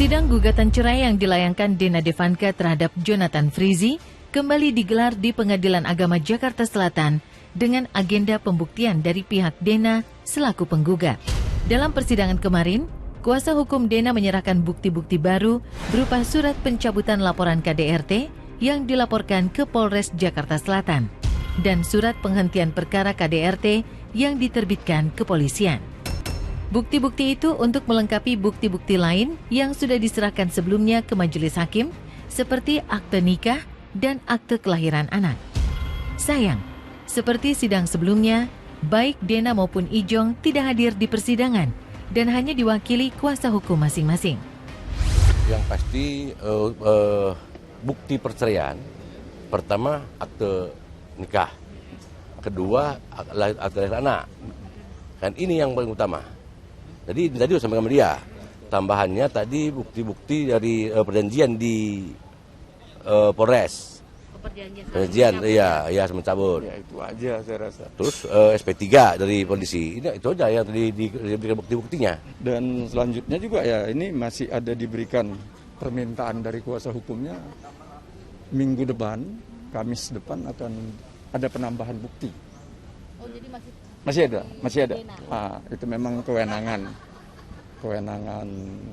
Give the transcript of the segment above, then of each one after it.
Sidang gugatan cerai yang dilayangkan Dena Devanka terhadap Jonathan Frizzy kembali digelar di Pengadilan Agama Jakarta Selatan dengan agenda pembuktian dari pihak Dena selaku penggugat. Dalam persidangan kemarin, kuasa hukum Dena menyerahkan bukti-bukti baru berupa surat pencabutan laporan KDRT yang dilaporkan ke Polres Jakarta Selatan dan surat penghentian perkara KDRT yang diterbitkan kepolisian. Bukti-bukti itu untuk melengkapi bukti-bukti lain yang sudah diserahkan sebelumnya ke majelis hakim seperti akte nikah dan akte kelahiran anak. Sayang, seperti sidang sebelumnya, baik Dena maupun Ijong tidak hadir di persidangan dan hanya diwakili kuasa hukum masing-masing. Yang pasti bukti perceraian, pertama akte nikah, kedua akte kelahiran anak. Kan ini yang paling utama. Jadi tadi sudah sampaikan sama dia. Tambahannya tadi bukti-bukti dari perjanjian di Polres. Perjanjian, iya, mencabut. Ya itu aja saya rasa. Terus SP3 dari polisi. Itu aja yang tadi diberikan bukti-buktinya. Dan selanjutnya juga ya ini masih ada diberikan permintaan dari kuasa hukumnya minggu depan, Kamis depan akan ada penambahan bukti. Oh, jadi Masih ada. Itu memang kewenangan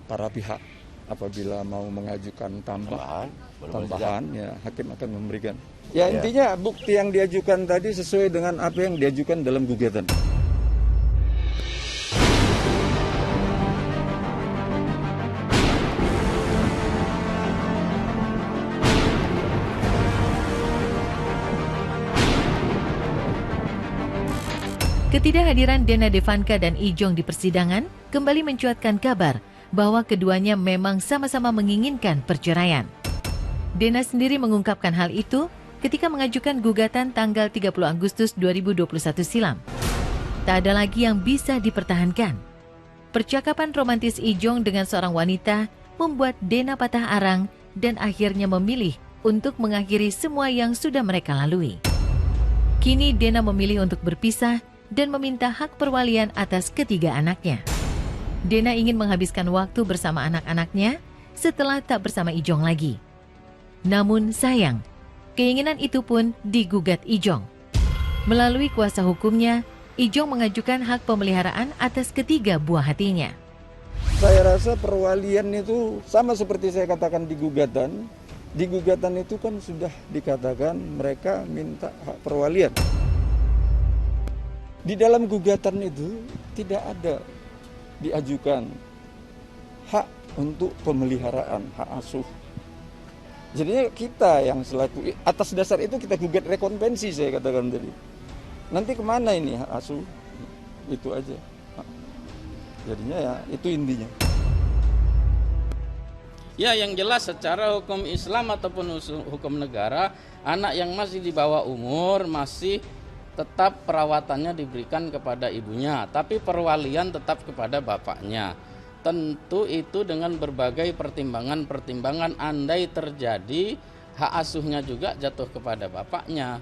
para pihak. Apabila mau mengajukan tambahan ya hakim akan memberikan. Ya intinya bukti yang diajukan tadi sesuai dengan apa yang diajukan dalam gugatan. Ketidakhadiran Dena Devanka dan Ijong di persidangan kembali mencuatkan kabar bahwa keduanya memang sama-sama menginginkan perceraian. Dena sendiri mengungkapkan hal itu ketika mengajukan gugatan tanggal 30 Agustus 2021 silam. Tak ada lagi yang bisa dipertahankan. Percakapan romantis Ijong dengan seorang wanita membuat Dena patah arang dan akhirnya memilih untuk mengakhiri semua yang sudah mereka lalui. Kini Dena memilih untuk berpisah dan meminta hak perwalian atas ketiga anaknya. Dena ingin menghabiskan waktu bersama anak-anaknya setelah tak bersama Ijong lagi. Namun sayang, keinginan itu pun digugat Ijong. Melalui kuasa hukumnya, Ijong mengajukan hak pemeliharaan atas ketiga buah hatinya. Saya rasa perwalian itu sama seperti saya katakan di gugatan. Di gugatan itu kan sudah dikatakan mereka minta hak perwalian. Di dalam gugatan itu tidak ada diajukan hak untuk pemeliharaan, hak asuh. Jadinya kita yang selaku, atas dasar itu kita gugat rekonvensi saya katakan tadi. Nanti kemana ini hak asuh? Itu aja. Jadinya ya itu intinya. Ya, yang jelas secara hukum Islam ataupun hukum negara, anak yang masih di bawah umur masih tetap perawatannya diberikan kepada ibunya, tapi perwalian tetap kepada bapaknya. Tentu itu dengan berbagai pertimbangan-pertimbangan, andai terjadi hak asuhnya juga jatuh kepada bapaknya.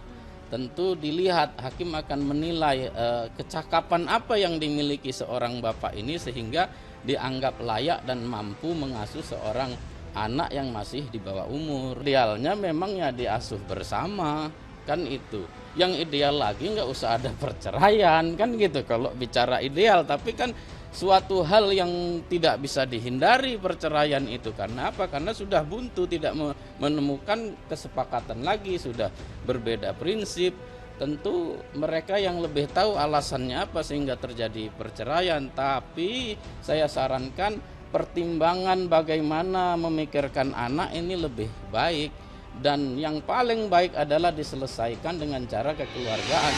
Tentu dilihat, hakim akan menilai kecakapan apa yang dimiliki seorang bapak ini sehingga dianggap layak dan mampu mengasuh seorang anak yang masih di bawah umur. Idealnya memang ya diasuh bersama, kan itu. Yang ideal lagi nggak usah ada perceraian, kan gitu kalau bicara ideal. Tapi kan suatu hal yang tidak bisa dihindari perceraian itu. Karena apa? Karena sudah buntu, tidak menemukan kesepakatan lagi, sudah berbeda prinsip. Tentu mereka yang lebih tahu alasannya apa sehingga terjadi perceraian. Tapi saya sarankan pertimbangan bagaimana memikirkan anak ini lebih baik. Dan yang paling baik adalah diselesaikan dengan cara kekeluargaan.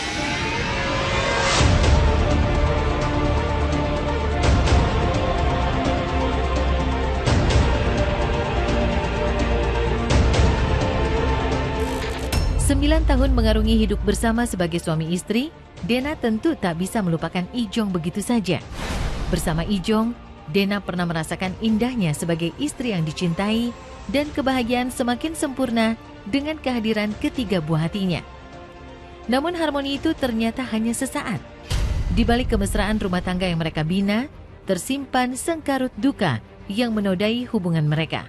Sembilan tahun mengarungi hidup bersama sebagai suami istri, Dena tentu tak bisa melupakan Ijong begitu saja. Bersama Ijong, Dena pernah merasakan indahnya sebagai istri yang dicintai dan kebahagiaan semakin sempurna dengan kehadiran ketiga buah hatinya. Namun harmoni itu ternyata hanya sesaat. Di balik kemesraan rumah tangga yang mereka bina, tersimpan sengkarut duka yang menodai hubungan mereka.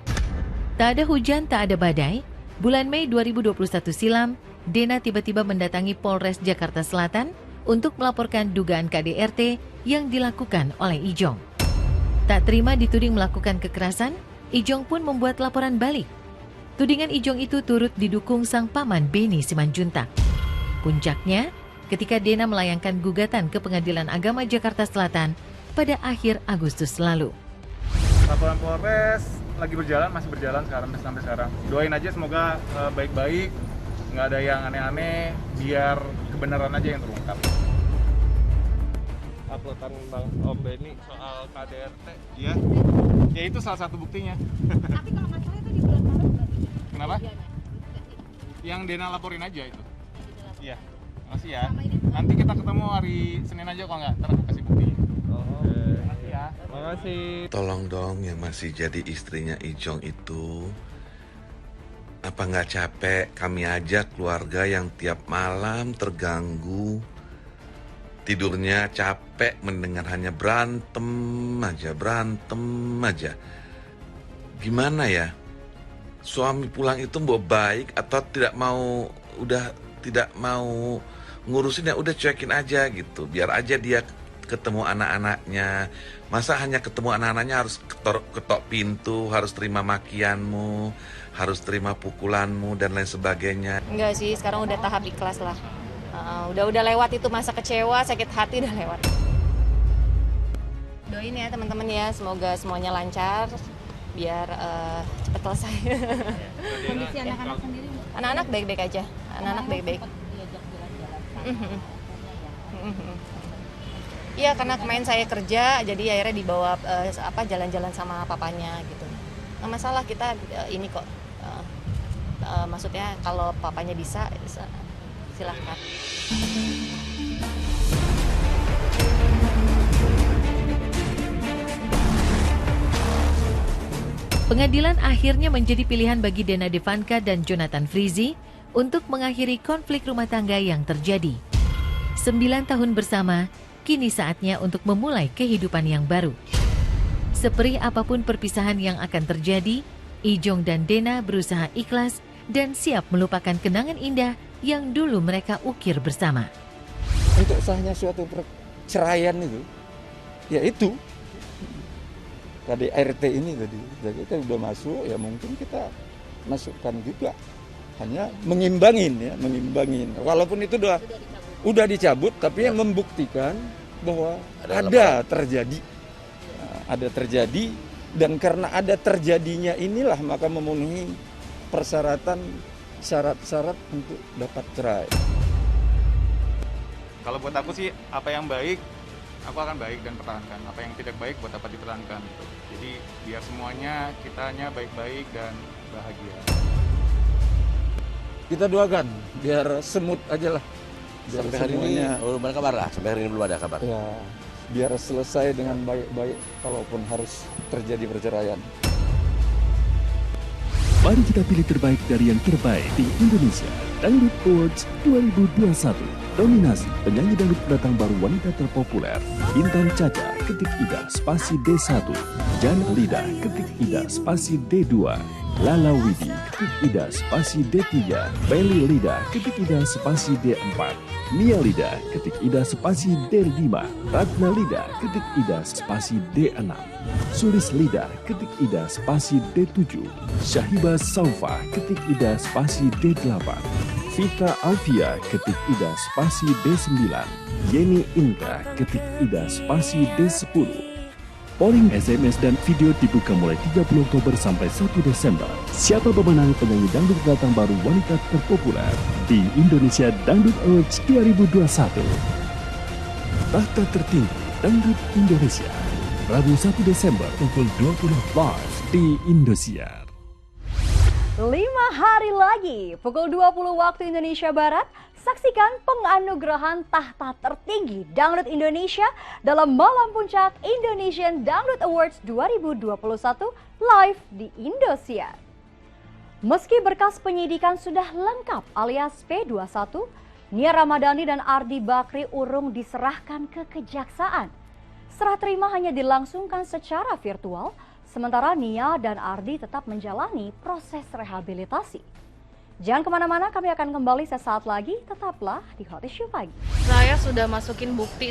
Tak ada hujan, tak ada badai. Bulan Mei 2021 silam, Dena tiba-tiba mendatangi Polres Jakarta Selatan untuk melaporkan dugaan KDRT yang dilakukan oleh Ijong. Tak terima dituding melakukan kekerasan, Ijong pun membuat laporan balik. Tudingan Ijong itu turut didukung sang paman Beni Simanjuntak. Puncaknya, ketika Dena melayangkan gugatan ke Pengadilan Agama Jakarta Selatan pada akhir Agustus lalu. Laporan Polres lagi berjalan, masih berjalan sekarang sampai sekarang. Doain aja semoga baik-baik, nggak ada yang aneh-aneh, biar kebenaran aja yang terungkap. Uploadan Bang Om Beni soal KDRT. Iya, ya itu salah satu buktinya. Tapi kalau nggak salah itu di bulan Maret berarti. Kenapa? Yang Dena laporin aja itu. Iya, makasih ya. Nanti kita ketemu hari Senin aja kalau nggak, ntar aku kasih buktinya. Makasih ya. Makasih. Tolong dong yang masih jadi istrinya Ijong itu, apa nggak capek kami aja keluarga yang tiap malam terganggu, tidurnya capek mendengar hanya berantem aja. Gimana ya? Suami pulang itu mau baik atau udah tidak mau ngurusin, ya udah cuekin aja gitu. Biar aja dia ketemu anak-anaknya. Masa hanya ketemu anak-anaknya harus ketok pintu, harus terima makianmu, harus terima pukulanmu dan lain sebagainya. Enggak sih, sekarang udah tahap ikhlas lah. Udah lewat itu masa kecewa, sakit hati udah lewat. Doain ya teman-teman ya, semoga semuanya lancar biar cepat selesai. Kondisi anak-anak sendiri? Anak-anak baik-baik aja, anak-anak baik-baik. Iya, karena kemarin saya kerja, jadi akhirnya dibawa jalan-jalan sama papanya gitu. Nggak masalah, kita ini kok, maksudnya kalau papanya bisa silahkan. Pengadilan akhirnya menjadi pilihan bagi Dena Devanka dan Jonathan Frizzy untuk mengakhiri konflik rumah tangga yang terjadi. 9 tahun bersama, kini saatnya untuk memulai kehidupan yang baru. Seperih apapun perpisahan yang akan terjadi, Ijong dan Dena berusaha ikhlas dan siap melupakan kenangan indah yang dulu mereka ukir bersama. Untuk sahnya suatu perceraian itu, yaitu KDRT ini tadi. Jadi kita udah masuk, ya mungkin kita masukkan juga. Hanya mengimbangin. Walaupun itu udah dicabut, tapi yang membuktikan bahwa ada terjadi, dan karena ada terjadinya inilah maka memenuhi persyaratan syarat-syarat untuk dapat cerai. Kalau buat aku sih, apa yang baik, aku akan baik dan pertahankan. Apa yang tidak baik, buat dapat dipertahankan. Jadi biar semuanya kitanya baik-baik dan bahagia. Kita doakan biar semut aja lah. Biar Sampai hari ini belum ada kabar lah. Sampai hari ini belum ada kabar. Ya, biar selesai dengan baik-baik, kalaupun harus terjadi perceraian. Mari kita pilih terbaik dari yang terbaik di Indonesia Dangdut Awards 2021. Dominasi penyanyi dangdut pendatang baru wanita terpopuler Intan Caca ketik Ida spasi D1, Jan Lida ketik Ida spasi D2, Lala Widi ketik Ida spasi D3, Belly Lida ketik Ida spasi D4, Mia Lida ketik Ida spasi D5, Ratna Lida ketik Ida spasi D6, Sulis Lida ketik Ida spasi D7, Syahiba Saufa ketik Ida spasi D8, Fitra Alfia ketik Ida spasi D9, Yeni Indra ketik Ida spasi D10. Polling SMS dan video dibuka mulai 30 Oktober sampai 1 Desember. Siapa pemenang penyanyi dangdut pendatang baru wanita terpopuler di Indonesia Dangdut Awards 2021? Tahta tertinggi Dangdut Indonesia, Rabu 1 Desember pukul 20 live di Indosiar. 5 hari lagi, pukul 20 waktu Indonesia Barat, saksikan penganugerahan tahta tertinggi Dangdut Indonesia dalam Malam Puncak Indonesian Dangdut Awards 2021 live di Indosiar. Meski berkas penyidikan sudah lengkap alias P21, Nia Ramadhani dan Ardi Bakri urung diserahkan ke kejaksaan. Serah terima hanya dilangsungkan secara virtual Sementara Nia dan Ardi tetap menjalani proses rehabilitasi. Jangan kemana-mana, kami akan kembali sesaat lagi. Tetaplah di Hot Issue Pagi. Saya sudah masukin bukti